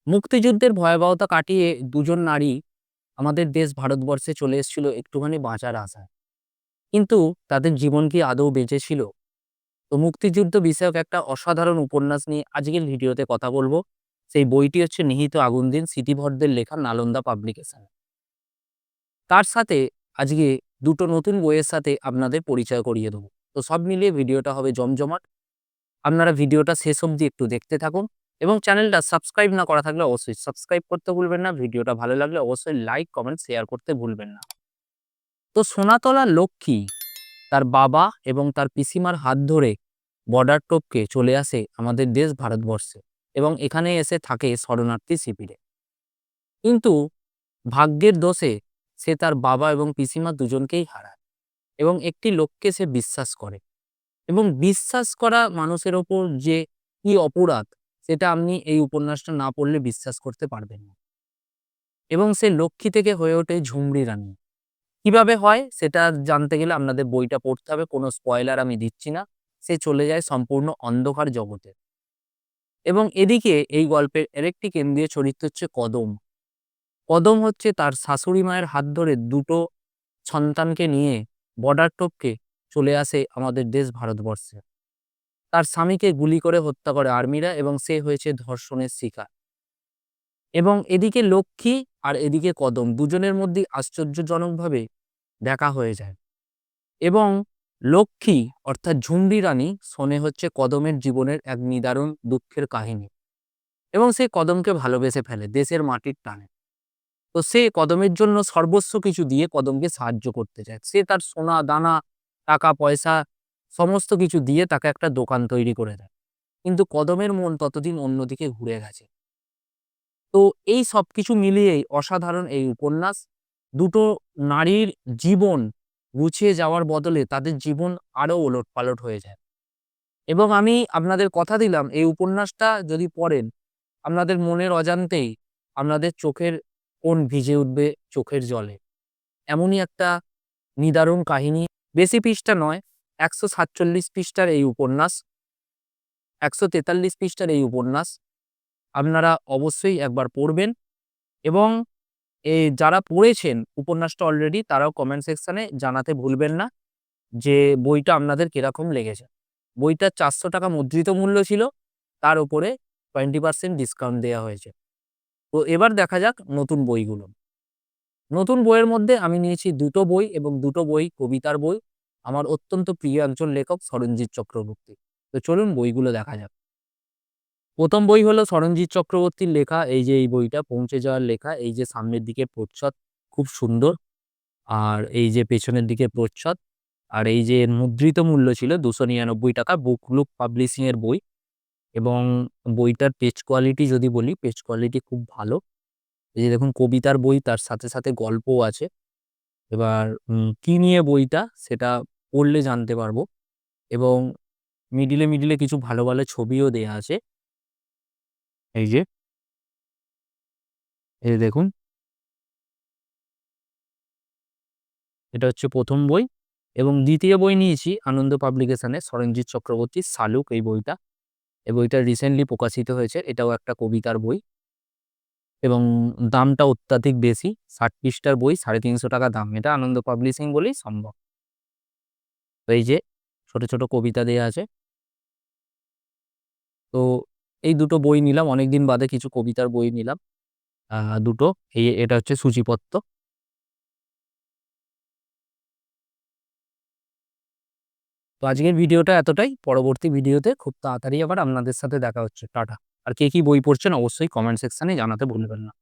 মুক্তিযুদ্ধের ভয়াবহতা কাটিয়ে দুজন নারী আমাদের দেশ ভারতবর্ষে চলে এসেছিল একটুখানি বাঁচার আশায়। কিন্তু তাদের জীবন কি আদৌ বেঁচে ছিল? তো মুক্তিযুদ্ধ বিষয়ক একটা অসাধারণ উপন্যাস নিয়ে আজকের ভিডিওতে কথা বলবো। সেই বইটি হচ্ছে 'নিহিত আগুন দিন' সিটি ভদ্রের লেখা, নালন্দা পাবলিকেশন। তার সাথে আজকে দুটো নতুন বইয়ের সাথে আপনাদের পরিচয় করিয়ে দেবো। তো সব মিলিয়ে ভিডিওটা হবে জমজমাট। আপনারা ভিডিওটা শেষ অবধি একটু দেখতে থাকুন এবং চ্যানেলটা সাবস্ক্রাইব না করা থাকলে অবশ্যই সাবস্ক্রাইব করতে ভুলবেন না। ভিডিওটা ভালো লাগলে অবশ্যই লাইক, কমেন্ট, শেয়ার করতে ভুলবেন না। তো সোনাতলা লক্ষ্মী তার বাবা এবং তার পিসিমার হাত ধরে বর্ডার টপকে চলে আসে আমাদের দেশ ভারতবর্ষে এবং এখানে এসে থাকে শরণার্থী শিবিরে। কিন্তু ভাগ্যের দোষে সে তার বাবা এবং পিসিমা দুজনকেই হারায় এবং একটি লোককে সে বিশ্বাস করে। এবং বিশ্বাস করা মানুষের ওপর যে কি অপরাধ, সেটা আপনি এই উপন্যাসটা না পড়লে বিশ্বাস করতে পারবেন না। এবং সে লক্ষ্মী থেকে হয়ে ওঠে ঝুমরি রানী। কিভাবে হয় সেটা জানতে গেলে আপনাদের বইটা পড়তে হবে। কোনো স্পয়লার আমি দিচ্ছি না। সে চলে যায় সম্পূর্ণ অন্ধকার জগতে। এবং এদিকে এই গল্পের আরেকটি কেন্দ্রীয় চরিত্র হচ্ছে কদম। কদম হচ্ছে তার শাশুড়ি মায়ের হাত ধরে দুটো সন্তানকে নিয়ে বর্ডার টপকে চলে আসে আমাদের দেশ ভারতবর্ষে। তার স্বামীকে গুলি করে হত্যা করে আর্মিরা এবং সে হয়েছে ধর্ষণের শিকার। এবং এদিকে লক্ষ্মী আর এদিকে কদম দুজনের মধ্যেই আশ্চর্যজনকভাবে দেখা হয়ে যায়। এবং লক্ষ্মী অর্থাৎ ঝুমরি রানী শোনে হচ্ছে কদমের জীবনের এক নিদারুণ দুঃখের কাহিনী এবং সে কদমকে ভালোবেসে ফেলে দেশের মাটির টানে। তো সে কদমের জন্য সর্বস্ব কিছু দিয়ে কদমকে সাহায্য করতে চায়। সে তার সোনা দানা, টাকা পয়সা সমস্ত কিছু দিয়ে তাকে একটা দোকান তৈরি করে দেয়। কিন্তু কদমের মন ততদিন অন্যদিকে ঘুরে গেছে। তো এই সবকিছু মিলিয়েই অসাধারণ এই উপন্যাস। দুটো নারীর জীবন গুছিয়ে যাওয়ার বদলে তাদের জীবন আরো ওলটপালট হয়ে যায়। এবং আমি আপনাদের কথা দিলাম এই উপন্যাসটা যদি পড়েন, আপনাদের মনের অজান্তেই আপনাদের চোখের কোণ ভিজে উঠবে চোখের জলে। এমনই একটা নিদারুণ কাহিনী। বেশি পৃষ্ঠা নয়, ১৪৭ পৃষ্ঠার এই উপন্যাস, ১৪৩ পৃষ্ঠার এই উপন্যাস। আপনারা অবশ্যই একবার পড়বেন এবং যারা পড়েছেন উপন্যাসটা অলরেডি তারাও কমেন্ট সেকশনে জানাতে ভুলবেন না যে বইটা আপনাদের কিরকম লেগেছে। বইটার ৳৪০০ মুদ্রিত মূল্য ছিল, তার উপরে 20% ডিসকাউন্ট দেয়া হয়েছে। তো এবার দেখা যাক নতুন বইগুলো। নতুন বইয়ের মধ্যে আমি নিয়েছি দুটো বই এবং দুটো বই কবিতার বই। আমার অত্যন্ত প্রিয় একজন লেখক সরঞ্জিৎ চক্রবর্তী। তো চলুন বইগুলো দেখা যাক। প্রথম বই হলো সরঞ্জিৎ চক্রবর্তীর লেখা, এই যে এই বইটা পৌঁছে যাওয়ার লেখা। এই যে সামনের দিকে প্রচ্ছদ খুব সুন্দর। আর এই যে পেছনের দিকে প্রচ্ছদ। আর এই যে এর মুদ্রিত মূল্য ছিল ৳২৯৯ বুকলুক পাবলিশিং এর বই। এবং বইটার পেজ কোয়ালিটি যদি বলি, পেজ কোয়ালিটি খুব ভালো। এই যে দেখুন কবিতার বই, তার সাথে, সাথে গল্পও আছে। এবার কি নিয়ে বইটা সেটা পড়লে জানতে পারবো। এবং মিডিলে কিছু ভালো, ভালো ছবিও দেয়া আছে। এই যে, এই যে দেখুন, এটা হচ্ছে ১ম বই। এবং দ্বিতীয় বই নিয়েছি আনন্দ পাবলিকেশনের সরঞ্জিৎ চক্রবর্তীর 'শালুক' এই বইটা। এই বইটা রিসেন্টলি প্রকাশিত হয়েছে। এটাও একটা কবিতার বই এবং দামটা অত্যাধিক বেশি। ৬০ পৃষ্ঠার বই, ৳৩৫০ দাম। এটা আনন্দ পাবলিশিং বলেই সম্ভব। তো এই যে ছোট কবিতা দেয়া আছে। তো এই দুটো বই নিলাম। অনেকদিন বাদে কিছু কবিতার বই নিলাম। আ দুটো। এটা হচ্ছে সূচিপত্র। তো আজকের ভিডিওটা এতটাই। পরবর্তী ভিডিওতে খুব তাড়াতাড়ি আবার আপনাদের সাথে দেখা হচ্ছে। টাটা। আর কে কি বই পড়ছেন অবশ্যই কমেন্ট সেকশনে জানাতে ভুলবেন না।